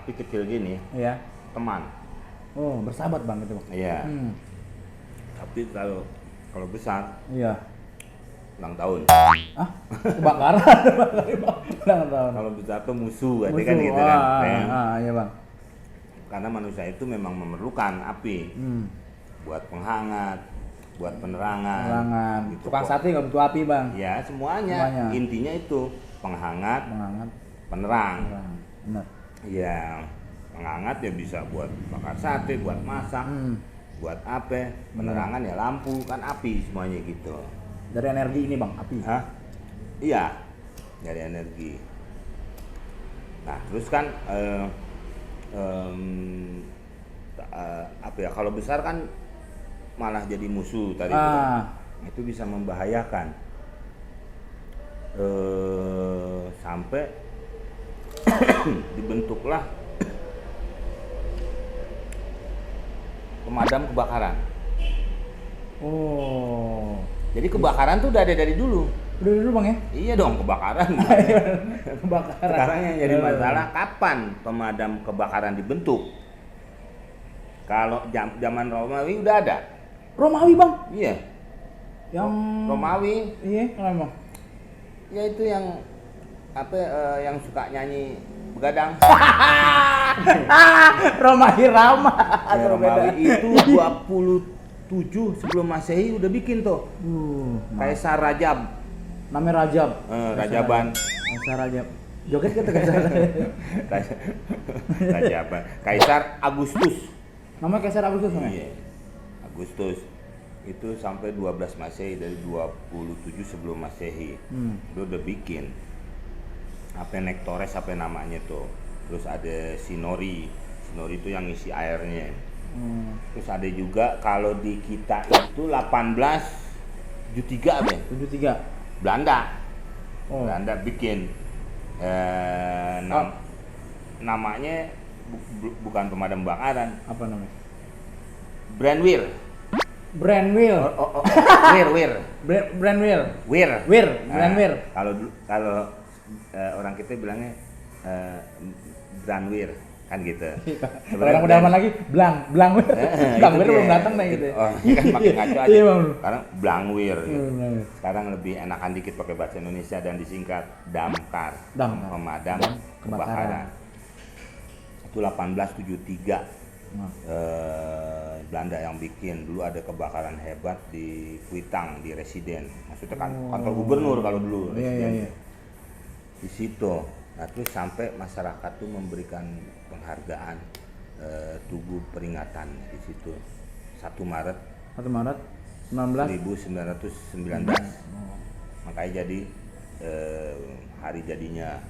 api kecil gini, Iya. teman. Oh, bersahabat Bang itu Bang. Iya. Tapi kalau besar, Iya. ulang tahun. Ah, kebakaran. Ulang tahun. Kalau besar tuh musuh, berarti Musuh. kan gitu kan. Ya. Iya Bang. Karena manusia itu memang memerlukan api buat penghangat, buat penerangan. Penerangan. Gitu Tukang kok. sate nggak butuh api Bang. Ya semuanya. Semuanya. Intinya itu penghangat, Menghangat. penerang. Benar. Ya penghangat ya bisa buat bakar sate, buat masak, buat apa? Penerangan ya lampu, kan api semuanya gitu. Dari energi ini Bang, api. Hah? Iya, dari energi. Nah terus kan apa ya? Kalau besar kan malah jadi musuh tadi itu kan. Itu bisa membahayakan. Sampai dibentuklah pemadam kebakaran. Oh. Jadi kebakaran tuh udah ada dari dulu. Udah dulu Bang ya? Iya dong, kebakaran. Kebakaran. Sekarang yang jadi masalah kapan pemadam kebakaran dibentuk? Kalau zaman Romawi udah ada. Romawi Bang? Iya. Yang Romawi, Iya, kenapa Bang? ya itu yang apa yang suka nyanyi begadang. Romawi Rama. Ya, Romawi itu 27 sebelum Masehi udah bikin tuh. Kaisar Rajab. Namanya Rajab. Rajaban. Kaisar Rajab. Joget gitu Kaisar. Rajaban. Kaisar Agustus. Namanya Kaisar Agustus Bang. Iya. Agustus itu sampai 12 Masehi, dari 27 sebelum Masehi. Dia udah bikin apa Nektores apa namanya tuh. Terus ada Sinori. Sinori itu yang isi airnya. Terus ada juga kalau di kita itu 1873 apa ya? 73. Belanda. Oh. Belanda bikin namanya bukan pemadam kebakaran. Apa namanya? Brandweer. Brandwheel. Wir. Brandwheel. Wir. Brandwheel. Kalau orang kita bilangnya Brandweer kan gitu. Orang udah lagi Blang belum datang nih gitu. Oh, kan makin ngaco aja. Iya, Bang. Sekarang Blangweer gitu. Blangweer. Sekarang lebih enakan dikit pakai bahasa Indonesia dan disingkat Damkar. Pemadam kebakaran. Itu 1873. Belanda yang bikin. Dulu ada kebakaran hebat di Kuitang, di Residen. Maksudnya kan kantor gubernur kalau dulu. Iya. Di situ. Nah terus sampai masyarakat tuh memberikan penghargaan tugu peringatan di situ. 1 Maret 1919. Makanya jadi hari jadinya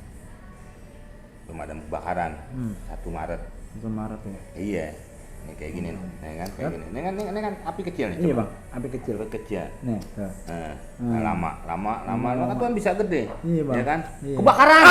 pemadam kebakaran 1 Maret. 1 Maret ya. Iya. Nih kayak gini nih kan kayak gini. Ini kan api kecil nih. Iya coba. Bang, api kecil. Api kecil. Nih, tuh. Lama kan tuh bisa gede. Iya, Bang. Ya kan? Iya. Kebakaran.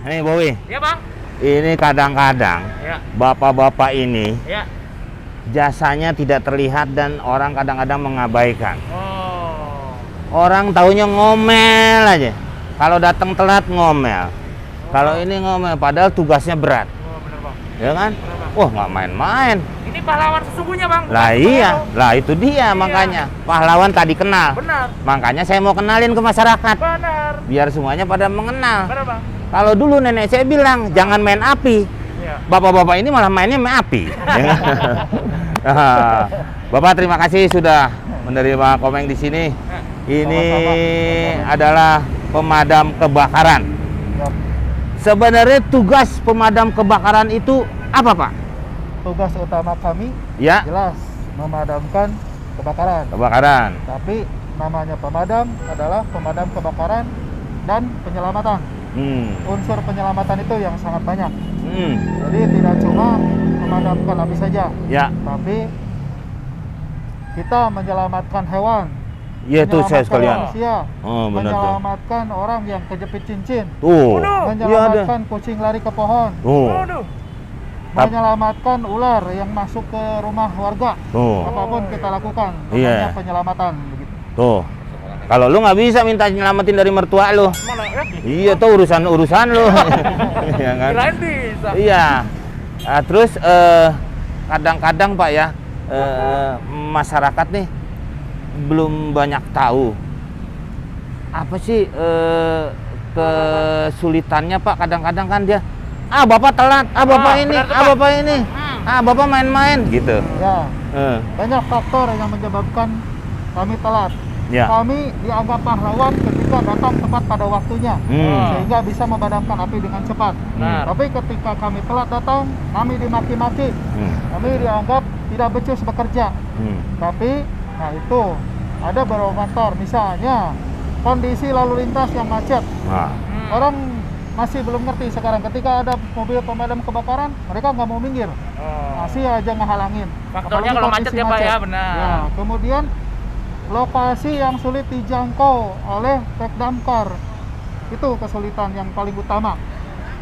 nih Bowi. Iya bang. Ini kadang-kadang Ya. bapak-bapak ini Ya. jasanya tidak terlihat dan orang kadang-kadang mengabaikan. Oh. Orang taunya ngomel aja. Kalau datang telat ngomel. Kalau ini ngomel, padahal tugasnya berat. Oh bener bang. Ya kan? Bener, Bang. Wah, nggak main-main. Ini pahlawan sesungguhnya bang. Lah Bukan iya, superhero. lah itu dia makanya. Pahlawan tadi kenal. Benar. Makanya saya mau kenalin ke masyarakat. Benar. Biar semuanya pada mengenal. Benar bang. Kalau dulu nenek saya bilang, jangan main api. Iya. Bapak-bapak ini malah mainnya main api. Ah, Bapak terima kasih sudah menerima komeng di sini. Ini adalah pemadam kebakaran. Sebenarnya tugas pemadam kebakaran itu apa, Pak? Tugas utama kami Ya, jelas memadamkan kebakaran. kebakaran. Tapi namanya pemadam adalah pemadam kebakaran dan penyelamatan. Unsur penyelamatan itu yang sangat banyak. Jadi tidak cuma memadamkan api saja, Ya, tapi kita menyelamatkan hewan, ya tuh saya menyelamatkan sekalian. manusia, Oh, benar tuh. menyelamatkan orang yang kejepit cincin, Tuh, iya ada. menyelamatkan kucing lari ke pohon, Tuh, Waduh. menyelamatkan ular yang masuk ke rumah warga. tuh, Apapun kita lakukan, Iya. namanya penyelamatan begitu. tuh. Kalau lu nggak bisa minta nyelamatin dari mertua lu. Mana ya? Iya tuh urusan lu. Iya kan? Kirain bisa. Iya. Nah, terus kadang-kadang Pak ya, masyarakat nih belum banyak tahu apa sih kesulitannya Pak. Kadang-kadang kan dia, bapak telat, bapak ini, benar tuh, Pak. bapak ini, bapak main-main gitu. Ya, Eh, banyak faktor yang menyebabkan kami telat. ya. Kami dianggap pahlawan ketika datang tepat pada waktunya, sehingga bisa memadamkan api dengan cepat. Benar. Tapi ketika kami telat datang, kami dimaki-maki. Kami dianggap tidak becus bekerja. Tapi, nah itu ada beberapa faktor. Misalnya kondisi lalu lintas yang macet. Nah, Orang masih belum ngerti sekarang. Ketika ada mobil pemadam kebakaran, mereka nggak mau minggir, masih aja ngehalangin. Faktornya Apalagi kalau kondisi macet ya Pak ya, benar. Ya, kemudian lokasi yang sulit dijangkau oleh trek damkar, itu kesulitan yang paling utama.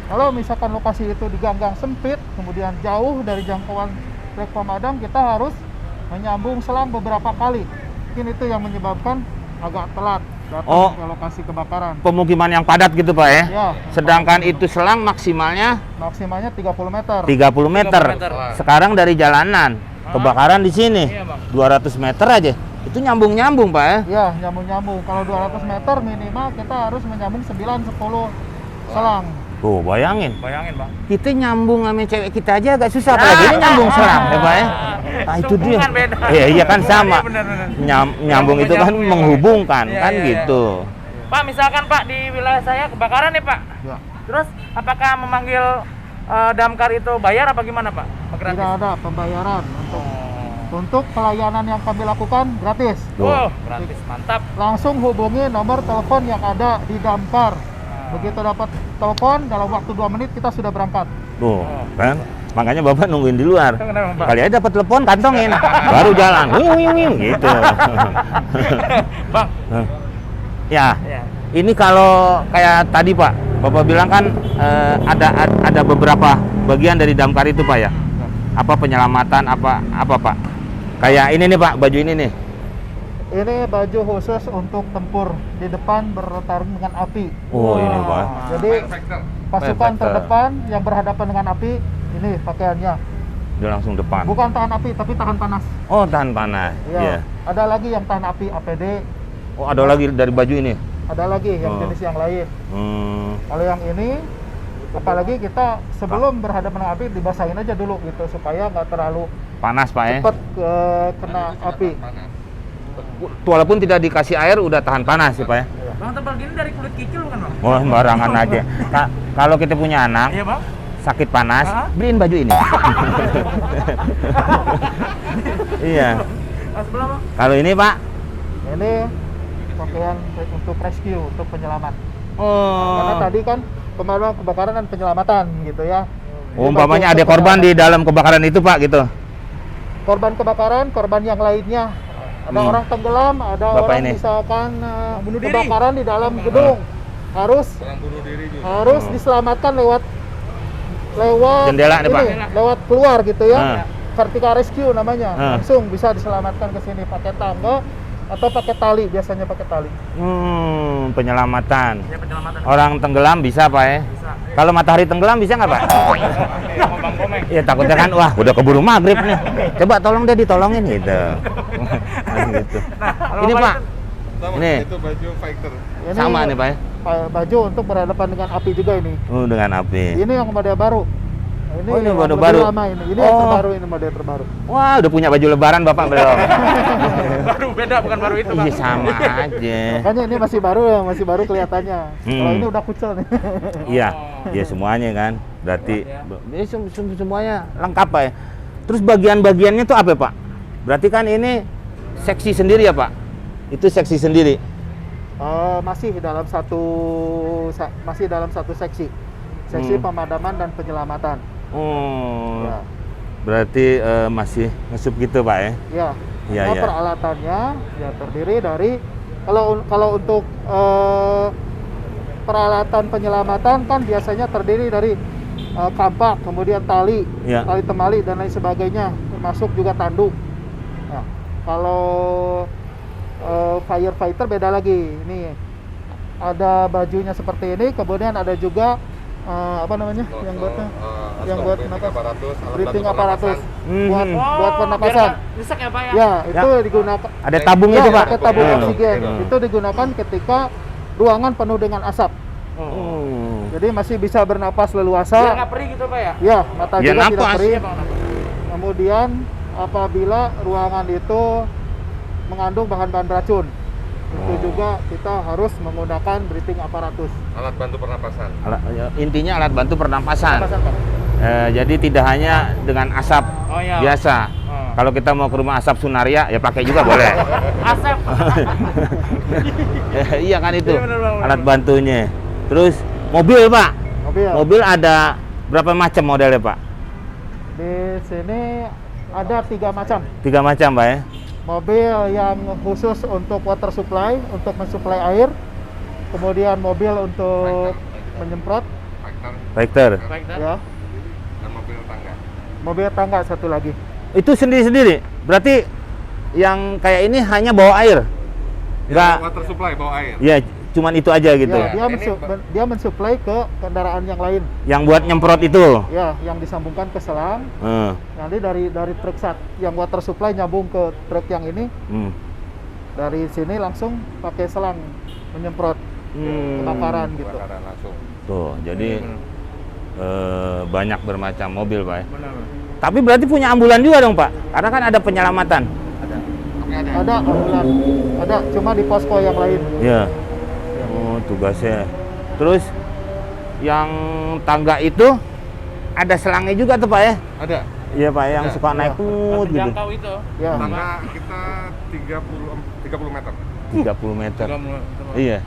Kalau misalkan lokasi itu di gang-gang sempit, kemudian jauh dari jangkauan trek pemadam, kita harus menyambung selang beberapa kali. Mungkin itu yang menyebabkan agak telat datang ke lokasi kebakaran. pemukiman yang padat gitu Pak ya. Ya, Sedangkan itu selang maksimalnya maksimalnya 30 meter. 30 meter. 30 meter. Sekarang dari jalanan kebakaran di sini Iya, Bang. 200 meter aja. Itu nyambung-nyambung Pak ya. Ya, nyambung-nyambung. Kalau 200 meter minimal kita harus menyambung 9-10 selang. Tuh, bayangin. Bayangin Bang. Kita nyambung sama cewek kita aja agak susah, apalagi ini nyambung selang ya Pak ya. Nah, itu dia. Hubungan beda. Iya kan sama. Iya, benar-benar. Nyambung itu kan Nyambung ya, Pak. menghubungkan Iya, kan iya, gitu. Pak, misalkan Pak di wilayah saya kebakaran nih Pak. Ya. Terus apakah memanggil damkar itu bayar apa gimana Pak? Apa gratis? Tidak ada pembayaran untuk pelayanan yang kami lakukan gratis. Tuh. Oh, gratis, mantap. Langsung hubungi nomor telepon yang ada di damkar. Begitu dapat telepon, dalam waktu 2 menit kita sudah berangkat. Tuh, kan? Makanya Bapak nungguin di luar. Kenapa, Pak? Kali aja dapat telepon kantongin, baru jalan. Wing, gitu. Bang. Ya, Ya. ini kalau kayak tadi Pak, Bapak bilang kan ada beberapa bagian dari damkar itu Pak ya. Apa penyelamatan apa Pak? Kayak ini nih Pak, baju ini nih. Ini baju khusus untuk tempur di depan bertarung dengan api. Oh, ini Pak. Jadi pasukan Perfector. terdepan yang berhadapan dengan api, ini pakaiannya. Udah langsung depan. Bukan tahan api, tapi tahan panas. Oh, tahan panas. Iya. Iya. Ada lagi yang tahan api, APD. Oh, ada lagi dari baju ini. Ada lagi yang Oh. jenis yang lain. Kalau yang ini, apalagi kita sebelum berhadapan dengan api dibasahin aja dulu gitu supaya nggak terlalu Panas Pak ya. cepat kena api. Walaupun tidak dikasih air udah tahan panas sih Pak ya. Bang, tebal gini dari kulit kikil bukan Bang? Wah, sembarangan aja. Kalau kita punya anak Iya Bang. sakit panas, Hah? beliin baju ini. Iya. Sebelah Bang. Kalau ini Pak, Ini pakaian untuk rescue, untuk penyelamat. oh, Karena tadi kan pemadam kebakaran dan penyelamatan gitu ya. umpamanya Ini ada baju korban di penyelamat. dalam kebakaran itu Pak gitu. Korban kebakaran, korban yang lainnya. Ada orang tenggelam, ada Bapak orang ini. misalkan Bunuh diri. kebakaran di dalam gedung. harus diselamatkan lewat Jendela nih, Pak. lewat keluar gitu ya. Vertical rescue namanya. Langsung bisa diselamatkan ke sini pakai tangga atau pakai tali, biasanya pakai tali. Penyelamatan. Ya, penyelamatan. Orang tenggelam bisa, Pak ya? Bisa. Kalau matahari tenggelam bisa nggak, Pak? Iya, Bang Komeng. Ya takutnya kan, wah udah keburu maghrib nih. Coba tolong deh ditolongin gitu. Gitu. Kalau Ini Bapak Pak, ini Itu baju fighter. Ini sama nih Pak ya? baju untuk berhadapan dengan api juga ini. Dengan api. Ini yang model baru. Ini, Oh, ini yang model lebih baru. lama ini. Ini yang terbaru, ini model terbaru. Wah udah punya baju lebaran Bapak belum? baru beda, bukan baru itu, Pak. Iya sama aja. Makanya ini masih baru kelihatannya. Kalau ini udah kucel nih. Iya, ya semuanya kan. Berarti ini semuanya lengkap Pak ya. Terus bagian-bagiannya tuh apa Pak? Berarti kan ini seksi sendiri ya Pak? Itu seksi sendiri. Masih dalam satu seksi pemadaman dan penyelamatan. Ya. Berarti masih ngesup gitu Pak ya? Ya. Iya, Nah, iya. peralatannya ya terdiri dari kalau untuk peralatan penyelamatan kan biasanya terdiri dari kampak, kemudian tali, Ya. tali temali dan lain sebagainya, termasuk juga tanduk. Nah, kalau firefighter beda lagi. Ini ada bajunya seperti ini, kemudian ada juga yang buat napas, breathing aparatus buat pernapasan. Nyesek ya, Pak ya? Ya, itu digunakan. Ada tabung itu Pak? Pakai tabung oksigen. Itu digunakan ketika ruangan penuh dengan asap. Jadi masih bisa bernapas Biar leluasa. nggak perih gitu, Pak ya? Ya, mata Biar juga tidak napas. perih. Iya, Bang. Kemudian apabila ruangan itu mengandung bahan-bahan racun, itu juga kita harus menggunakan breathing aparatus. Alat bantu pernapasan. Intinya alat bantu pernapasan. Pernapasan, Pak. Jadi tidak hanya dengan asap Oh, iya. biasa. Kalau kita mau ke rumah asap Sunaria ya pakai juga boleh. Asep. Iya kan itu Iya, bener, Bang, bener. alat bantunya. Terus mobil Pak. Mobil ada berapa macam modelnya Pak? Di sini ada 3 macam. 3 macam Pak ya. Mobil yang khusus untuk water supply, untuk mensuplai air. Kemudian mobil untuk menyemprot, Fighter Tractor. Baik, Dan. ya. dan mobil tangga. Mobil tangga satu lagi. Itu sendiri-sendiri. Berarti yang kayak ini hanya bawa air. Enggak. Water supply bawa air. Ya, cuman itu aja gitu. Ya, ini dia mensuplai ke kendaraan yang lain. Yang buat nyemprot itu. Ya, yang disambungkan ke selang. Nanti dari truk yang water supply nyambung ke truk yang ini. Dari sini langsung pakai selang menyemprot kebakaran gitu. Kebakaran langsung. Tuh, jadi banyak bermacam mobil Pak ya. Benar. Tapi berarti punya ambulan juga dong Pak? Karena kan ada penyelamatan. Ada ambulan, ada cuma di posko yang lain. Iya. Oh, tugasnya. Terus yang tangga itu ada selangnya juga tuh Pak ya? Ada. Iya Pak, yang Ada. suka naik gitu. Menjangkau itu. Ya, Tangga kita 30 meter. 30 meter. 30 Iya.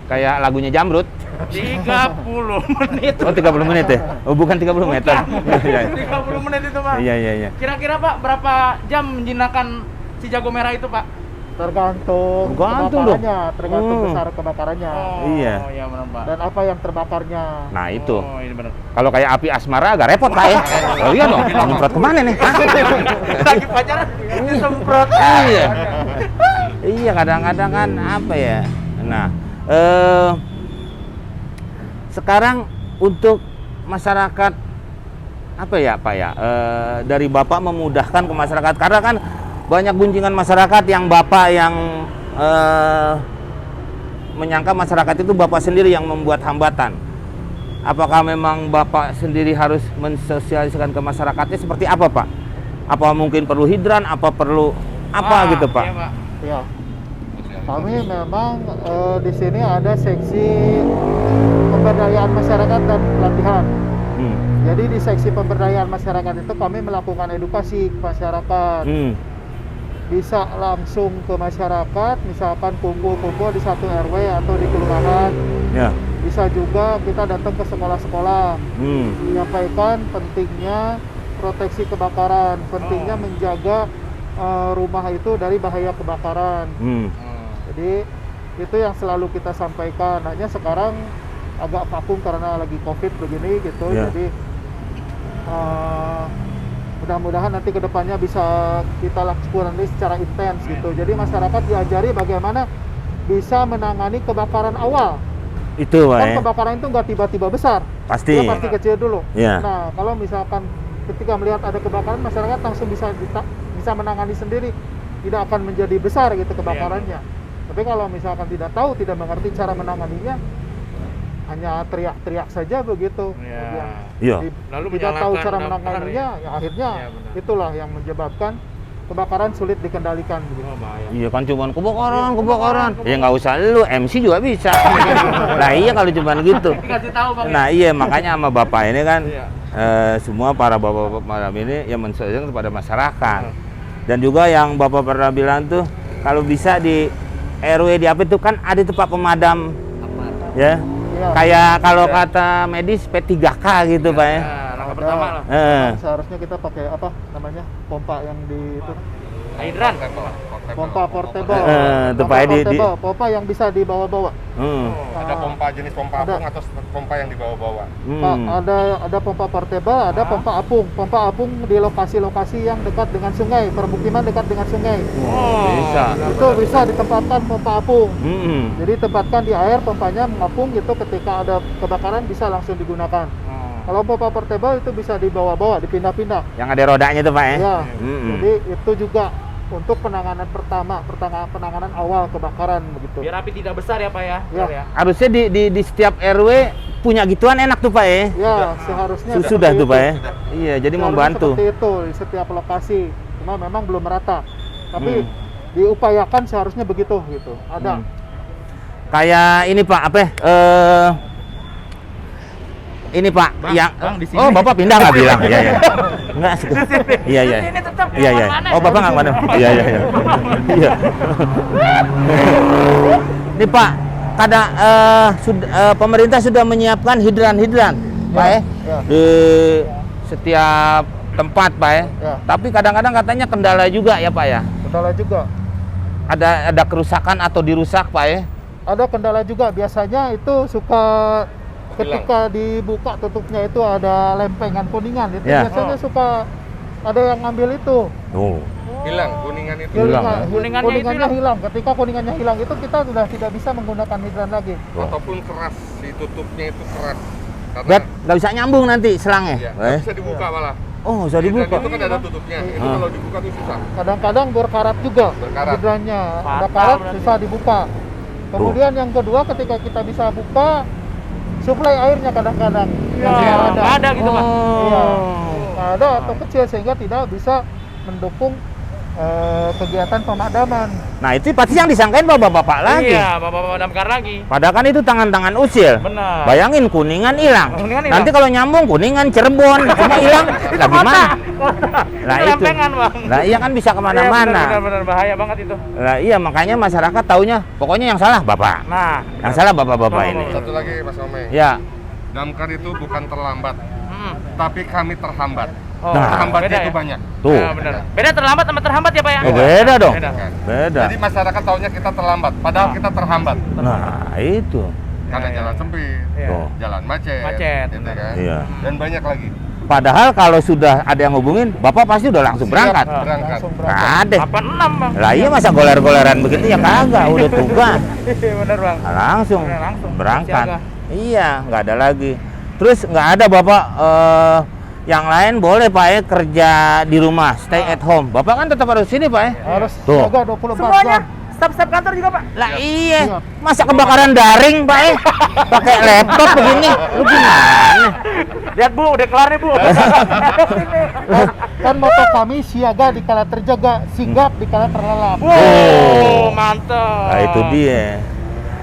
Kayak lagunya Jamrut. 30 menit. Oh, 30 menit ya? Oh, bukan 30 meter. Iya, 30 menit itu, Pak. iya, iya. Kira-kira, Pak, berapa jam menjinakkan si jago merah itu, Pak? tergantung Tergantung dong. kebakarannya, tergantung besar kebakarannya Iya. Oh, iya benar, Pak. dan apa yang terbakarnya. Nah, itu. Oh, ini benar. Kalau kayak api asmara agak repot Pak ya. Oh iya dong, nyemprot kemana nih? Hah? Lagi pacaran disemprot. Iya. Iya, kadang-kadang kan apa ya. Nah, sekarang untuk masyarakat apa ya Pak ya, dari Bapak memudahkan ke masyarakat karena kan banyak gunjingan masyarakat yang Bapak yang menyangka masyarakat itu Bapak sendiri yang membuat hambatan. Apakah memang Bapak sendiri harus mensosialisasikan ke masyarakatnya seperti apa Pak? Apa mungkin perlu hidran, apa perlu apa gitu Pak? Iya, Pak. Ya, kami memang di sini ada seksi pemberdayaan masyarakat dan pelatihan. Jadi di seksi pemberdayaan masyarakat itu kami melakukan edukasi ke masyarakat. Bisa langsung ke masyarakat, misalkan kumpul-kumpul di satu RW atau di kelurahan. Ya. Bisa juga kita datang ke sekolah-sekolah, menyampaikan pentingnya proteksi kebakaran, pentingnya menjaga rumah itu dari bahaya kebakaran. Jadi Itu yang selalu kita sampaikan. Hanya sekarang agak vakum karena lagi COVID begini gitu. Ya. Jadi mudah-mudahan nanti kedepannya bisa kita lakukan ini secara intens gitu. Jadi masyarakat diajari bagaimana bisa menangani kebakaran awal. Itu Pak Kan ya. kebakaran itu nggak tiba-tiba besar, Pasti. dia pasti kecil dulu. Iya. Nah, kalau misalkan ketika melihat ada kebakaran, masyarakat langsung bisa menangani sendiri, tidak akan menjadi besar gitu kebakarannya. Tapi kalau misalkan tidak tahu, tidak mengerti cara menanganinya, hanya teriak-teriak saja begitu. Iya. Kemudian Iya. Lalu tidak tahu menyalahkan cara damkar, menanganinya, ya akhirnya Iya, benar. itulah yang menyebabkan kebakaran sulit dikendalikan begitu. Oh, bahaya. Iya kan cuman kebakaran. Ya nggak usah lu, MC juga bisa. Nah iya kalau cuman gitu. Dikasih tahu Bang. Nah iya makanya sama bapak ini kan Iya. semua para bapak-bapak malam ini yang mensosialisasikan kepada masyarakat. Dan juga yang bapak pernah bilang tuh kalau bisa di RW di apa itu kan ada tempat pemadam, ya. Iya. Kayak kalau kata medis P3K gitu Pak ya. Nah, langkah pertama lah. Seharusnya kita pakai apa namanya, pompa yang di itu, Hidran. pompa portable. itu Pompa Pak ya, di- portable, pompa yang bisa dibawa-bawa. Ada pompa jenis pompa Ada. apung atau pompa yang dibawa-bawa. Pak, ada pompa portable, ada pompa apung. Pompa apung di lokasi-lokasi yang dekat dengan sungai, permukiman dekat dengan sungai. Bisa. Itu bisa ditempatkan pompa apung. Mm-mm. Jadi tempatkan di air, pompanya mengapung gitu, ketika ada kebakaran bisa langsung digunakan. Kalau pompa portable itu bisa dibawa-bawa, dipindah-pindah. Yang ada rodanya tuh Pak ya. Ya. Mm-mm. Jadi itu juga untuk penanganan pertama, penanganan awal kebakaran begitu. Biar api tidak besar ya Pak ya. Ya. Biar Harusnya di setiap RW punya gituan enak tuh Pak ya. Ya, seharusnya Sudah seperti tuh Pak itu. ya. Iya, jadi Seharusnya membantu. seperti itu di setiap lokasi. Cuma memang belum merata. Tapi diupayakan seharusnya begitu gitu. Ada. Kayak ini Pak, apa ya? Ini Pak, Bang, yang Bang, di sini. oh Bapak pindah nggak bilang? Iya iya. Enggak sih. Iya iya. Di sini tetap Iya iya. kemana-mana. Oh Bapak nggak mana? Iya iya iya. Iya. Ini Pak, kadang pemerintah sudah menyiapkan hidran Pak ya, Ya. di setiap tempat Pak ya. Ya. Tapi kadang-kadang katanya kendala juga ya Pak ya. Kendala juga. Ada kerusakan atau dirusak Pak ya. Ada kendala juga. Biasanya itu suka ketika dibuka tutupnya itu ada lempengan kuningan. Itu Ya. biasanya suka ada yang ngambil itu. Oh. Hilang kuningan itu. Hilang, ya? Kuningannya itu hilang. Ketika kuningannya hilang itu kita sudah tidak bisa menggunakan hidran lagi. Ataupun keras, si tutupnya itu keras. Karena Nggak bisa nyambung nanti selangnya. ya, Eh? bisa dibuka malah. Oh, bisa Hidran dibuka. itu kan ada tutupnya. Itu Ah. kalau dibuka tuh susah. Kadang-kadang berkarat juga Berkarat. hidrannya. Ada Fatal karat berarti. susah dibuka. Kemudian yang kedua, ketika kita bisa buka, suplai airnya kadang-kadang Ya, masih ada. nggak ada gitu Pak. Iya. Oh. Nggak ada atau kecil sehingga tidak bisa mendukung kegiatan pemadaman. Nah, itu pasti yang disangkain bapak-bapak lagi. Iya, bapak-bapak damkar lagi. Padahal kan itu tangan-tangan usil. Benar. Bayangin kuningan hilang. Kuningan hilang. Nanti kalau nyambung kuningan Cirebon semua hilang. Lah gimana? Lah itu. Lempengan Bang. Lah iya kan bisa Iya, kemana-mana. benar bahaya banget itu. Lah iya makanya masyarakat taunya pokoknya yang salah bapak. Nah, Yang salah bapak-bapak ini. Satu lagi Mas Omeng. Ya. Damkar itu bukan terlambat, tapi kami terhambat. Oh, Nah. Terhambatnya beda itu ya? banyak. Tuh. Ya, benar. Beda terlambat sama terhambat ya Pak ya? Oh, beda dong. Beda. Beda. Jadi masyarakat taunya kita terlambat, padahal kita terhambat. Nah, itu. Karena iya. jalan sempit, Iya. Tuh. jalan macet, Macet, gitu benar. kan. Iya. Dan banyak lagi. Padahal kalau sudah ada yang hubungin, bapak pasti udah langsung berangkat. Siap, berangkat. Langsung Nggak berangkat. ada. 86 Bang. Lah iya masa goler-goleran begitu ya kagak, udah tugas. Bener Bang. Nah, langsung Udah langsung. berangkat. Siaga. Iya, nggak ada lagi. Terus nggak ada bapak yang lain boleh Pak ya kerja di rumah, stay at home. Bapak kan tetap harus sini Pak ya. Harus Tuh. jaga 24 Semuanya jam. staf-staf kantor juga Pak. Lah iya, Iya. masa kebakaran daring Pak ya? Pakai laptop begini, lu gimana? Lihat Bu, udah kelar nih Bu. Kan moto kami siaga dikala terjaga, sigap dikala terlelap. Wow, mantap. Nah itu dia.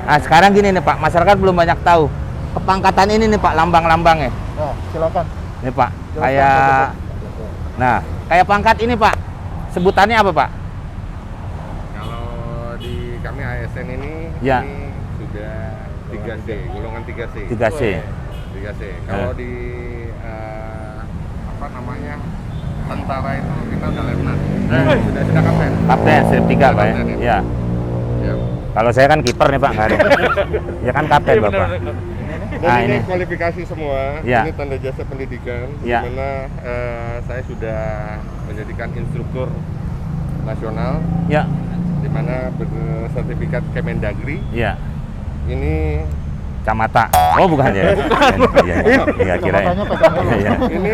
Nah sekarang gini nih Pak, masyarakat belum banyak tahu kepangkatan ini nih Pak, lambang-lambangnya. Nah, silakan. Nih Pak, Silakan, kayak, nah kayak pangkat ini Pak, sebutannya apa Pak? Kalau di kami ASN ini, Ya. ini sudah 3C, golongan 3C. 3C. 3C. Kalau di apa namanya? Tentara itu kita udah letnan. Sudah kapten. Kapten, step 3 Pak ya? Kapten, Iya. Ya. Kalau saya kan kiper nih Pak, nggak ada. Ya kan kapten Iya, Bapak. bener. Dan Nah, ini ini. kualifikasi semua, Ya. ini tanda jasa pendidikan, Ya. di mana saya sudah menjadikan instruktur nasional, Ya, di mana bersertifikat Kemendagri. ya. Ini Camata. Oh bukan ya? Bukan. Iya, kira ya. Camatanya pegang. Iya. ini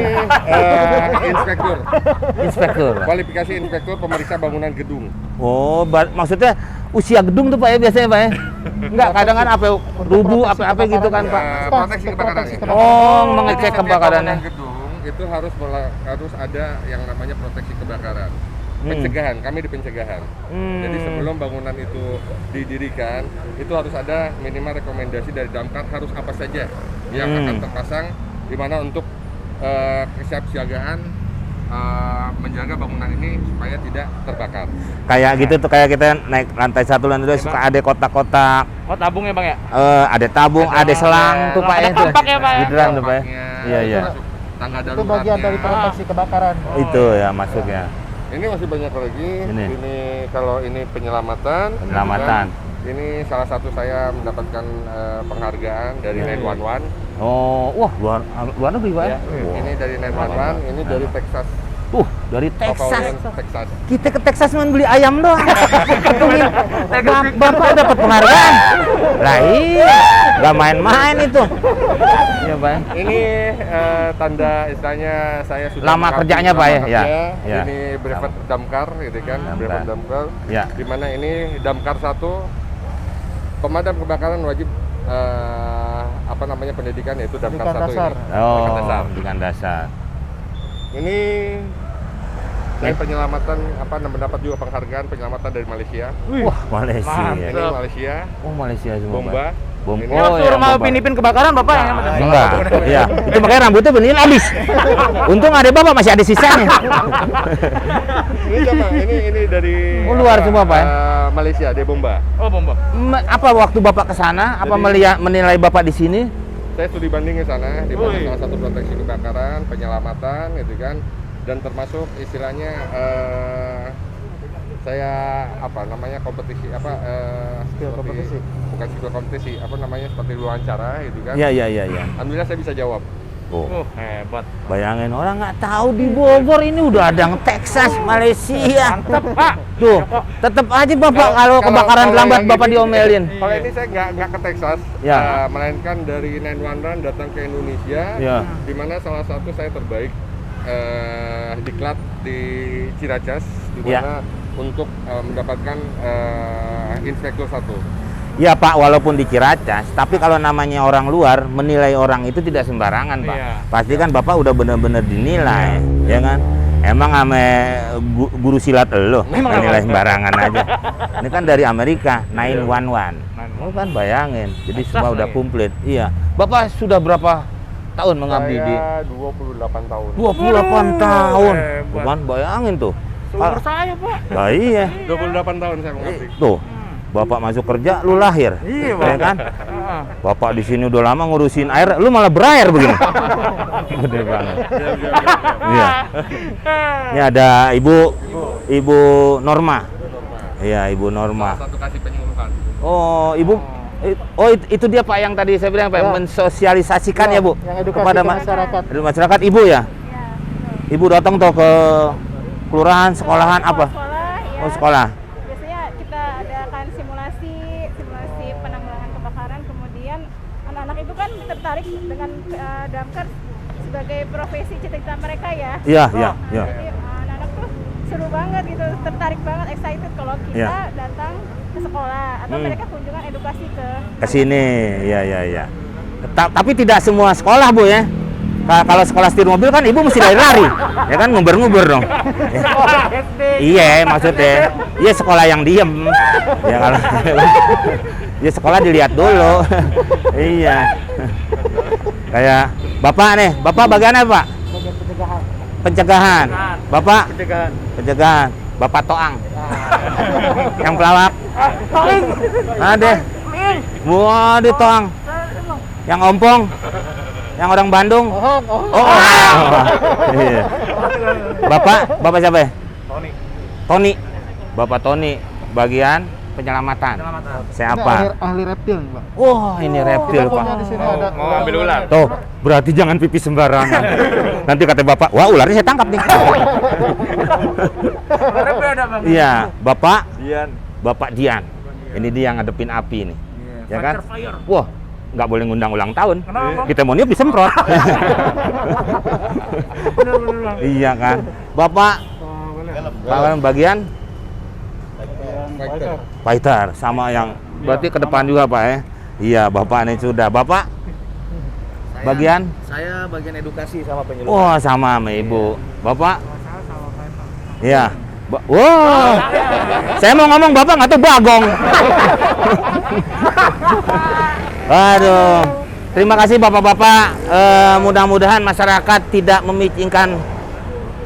inspektur, Inspektur. Pak. kualifikasi inspektur pemeriksa bangunan gedung. Oh, maksudnya usia gedung tuh Pak ya biasanya Pak ya? Enggak, kadang kan apa rubuh apa gitu kan Pak. Proteksi kebakaran. Oh, mengecek Setiap kebakarannya. bangunan gedung itu harus ada yang namanya proteksi kebakaran. Hmm. Pencegahan, kami di pencegahan. Jadi sebelum bangunan itu didirikan, itu harus ada minimal rekomendasi dari Damkar harus apa saja yang akan terpasang, di mana untuk kesiapsiagaan menjaga bangunan ini supaya tidak terbakar. Kayak gitu tuh, kayak kita naik lantai 1 lantai 2 suka ada kotak-kotak, Oh, tabung ya Bang ya? ada tabung, ada selang tuh Pak ya. Ada kampak ya, Pak ya? Hidran tuh Pak ya. Dampaknya, Iya, iya. termasuk tangga Itu bagian dari daruratnya. proteksi kebakaran. Itu ya masuknya. Ini masih banyak lagi. Ini. Kalau ini penyelamatan. Penyelamatan. Ini salah satu saya mendapatkan penghargaan dari 911. Oh, wah luar negeri Pak. Ya, ini dari 911, ini dari Texas. Dari Texas. Pavilion, Texas. Kita ke Texas cuma beli ayam doang. Ketungin. Bapak dapat penghargaan. Lah iya, nggak main-main itu. Iya Pak. Ini tanda istilahnya saya sudah Lama mengabdi kerjanya, Pak, ya? lama Ya, kerja. ya. Ini brevet damkar gitu kan, Damkar. brevet damkar. Ya. Di mana ini damkar 1 pemadam kebakaran wajib pendidikan yaitu damkar Pendidikan 1 dasar. ini. Oh, Pendidikan dasar. pendidikan dasar. Ini saya penyelamatan mendapat juga penghargaan penyelamatan dari Malaysia. Wah, Malaysia. Mantap. Ini Malaysia, Oh, Malaysia semua. bomba. Pak. Bom. Ini Ini waktu yang rumah bomba. Upin Ipin kebakaran Bapak yang Enggak. Iya. Itu makanya rambutnya benih habis. Untung ada Bapak masih ada sisanya. Ini sama, ini dari Oh, luar semua, Pak, ya? Malaysia, dari bomba. Oh, bomba. Apa waktu Bapak ke sana? Apa Jadi- menilai Bapak di sini? Saya studi banding ke sana, di mana Wih. salah satu proteksi kebakaran, penyelamatan, gitu kan, dan termasuk istilahnya saya kompetisi Skill seperti- kompetisi. bukan skill kompetisi, seperti wawancara, gitu kan. Iya, iya, iya, iya. Alhamdulillah saya bisa jawab. Oh, Hebat. bayangin orang nggak tahu di Bogor ini udah ada yang Texas, Malaysia. Mantap, Pak. Tuh, tetap aja Bapak kalau kebakaran kalau lambat yang Bapak ini- diomelin. Kalau ini saya nggak ke Texas, Ya. melainkan dari 911 datang ke Indonesia, Ya. di mana salah satu saya terbaik diklat di Ciracas, di Ya. mana untuk mendapatkan inspektur 1. Ya Pak, walaupun di Ciracas, tapi kalau namanya orang luar menilai orang itu tidak sembarangan Pak. Iya. Pasti kan Bapak udah bener-bener dinilai, ya kan? Emang ame guru silat lo Memang menilai apa? sembarangan aja. Ini kan dari Amerika, 911. 911. Oh kan bayangin, jadi Texas semua udah lagi. komplit. Iya. Bapak sudah berapa tahun mengabdi di? Saya 28 tahun. 28 tahun. hebat. Bukan bayangin tuh. Seumur saya, Pak. Nah, iya. 28 tahun saya mengabdi. Tuh. Bapak masuk kerja, lu lahir. Iya, Ya Bang. kan? Heeh. Bapak di sini udah lama ngurusin air, lu malah berair begini. Gede banget. Iya. Ini ada Ibu Norma. Iya, Ibu Norma. Salah satu kasih penyuluhan. Oh, Ibu itu dia Pak yang tadi saya bilang Pak, Ya. mensosialisasikan ya, Ya, Bu. yang edukasi ke masyarakat. Masyarakat Ibu ya? Ibu datang tuh ke kelurahan, sekolahan apa? Sekolah, ya. Oh, sekolah. Biasanya kita adakan simulasi penanggulangan kebakaran, kemudian anak-anak itu kan tertarik dengan damkar sebagai profesi cita-cita mereka ya. Iya, iya, iya. Jadi anak-anak tuh seru banget gitu, tertarik banget, excited kalau kita Iya. datang ke sekolah atau mereka kunjungan edukasi ke Ke sini. Iya, iya, iya. Tapi tidak semua sekolah, Bu ya. Kalau sekolah setir mobil kan Ibu mesti lari-lari. Ya kan nguber-nguber dong. Iya, maksudnya. Iya, sekolah yang diem. Ya kalau ya sekolah dilihat dulu. Iya. Kayak Bapak nih, Bapak bagian apa, Pak? Bagian pencegahan. Pencegahan. Bapak Pencegahan. pencegahan. Bapak Toang. Yang pelawak. Ada. Wah, di Toang. Yang ompong. Yang orang Bandung. Oh. Iya. Bapak siapa ya? Tony. Tony. Bapak Tony bagian penyelamatan. Penyelamatan. Saya Ini apa? ahli reptil nih, Bang. Wah, ini reptil, Kita Pak. punya di sini ada Mau ambil ular. Tuh, berarti jangan pipis sembarangan. Nanti kata Bapak, wah ularnya saya tangkap nih. Ularnya beda, Bang. Iya, Bapak, Dian. Bapak Dian. Ini dia yang ngadepin api nih. Ya kan? Fire. Wah, nggak boleh ngundang ulang tahun. Kenapa, Bang? Kita mau niup disemprot. Bener-bener, Bang. Iya kan. Bapak, kalian bagian Fighter. fighter sama yang berarti ke depan juga Pak ya. Iya, Bapak nih sudah. Bapak bagian? Saya bagian edukasi sama penyuluhan. Wah, sama Ibu. Bapak? Iya. Wah. Saya mau ngomong Bapak nggak tahu bagong. Aduh. Terima kasih Bapak-bapak. Mudah-mudahan masyarakat tidak memicingkan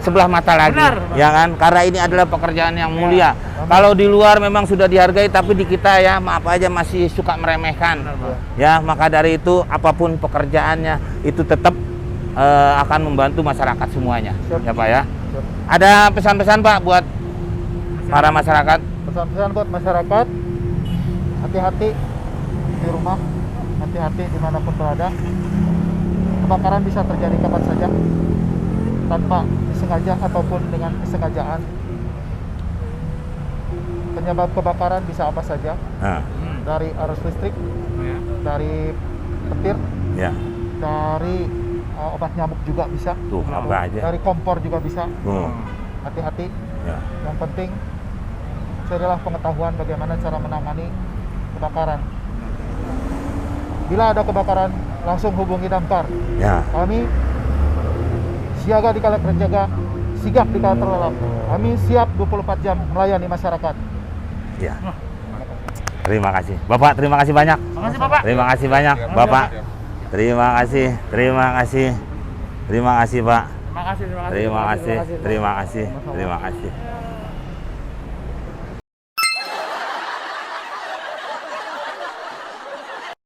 sebelah mata lagi. Benar, Bang. Ya kan? Karena ini adalah pekerjaan yang mulia. Kalau di luar memang sudah dihargai, tapi di kita ya maaf aja masih suka meremehkan. Ya, maka dari itu apapun pekerjaannya itu tetap akan membantu masyarakat semuanya. Ya Pak ya. Ada pesan-pesan Pak buat para masyarakat? pesan-pesan buat masyarakat, hati-hati di rumah, hati-hati dimanapun berada. Kebakaran bisa terjadi kapan saja tanpa disengaja ataupun dengan kesengajaan. Penyebab kebakaran bisa apa saja, Nah, dari arus listrik, Ya. dari petir, ya. dari obat nyamuk juga bisa, Tuh, apa aja. dari kompor juga bisa. Hati-hati. Ya. Yang penting itu adalah pengetahuan bagaimana cara menangani kebakaran. Bila ada kebakaran, langsung hubungi damkar. Ya. Kami siaga di kala terjaga, sigap di kala terlelap. Kami siap 24 jam melayani masyarakat. Ya. Terima kasih. Bapak, terima kasih banyak. Makasih, Bapak. Terima kasih banyak, Bapak. Terima kasih. Terima kasih. Terima kasih, Pak. Terima kasih, terima kasih. Terima kasih. Terima kasih. Terima kasih.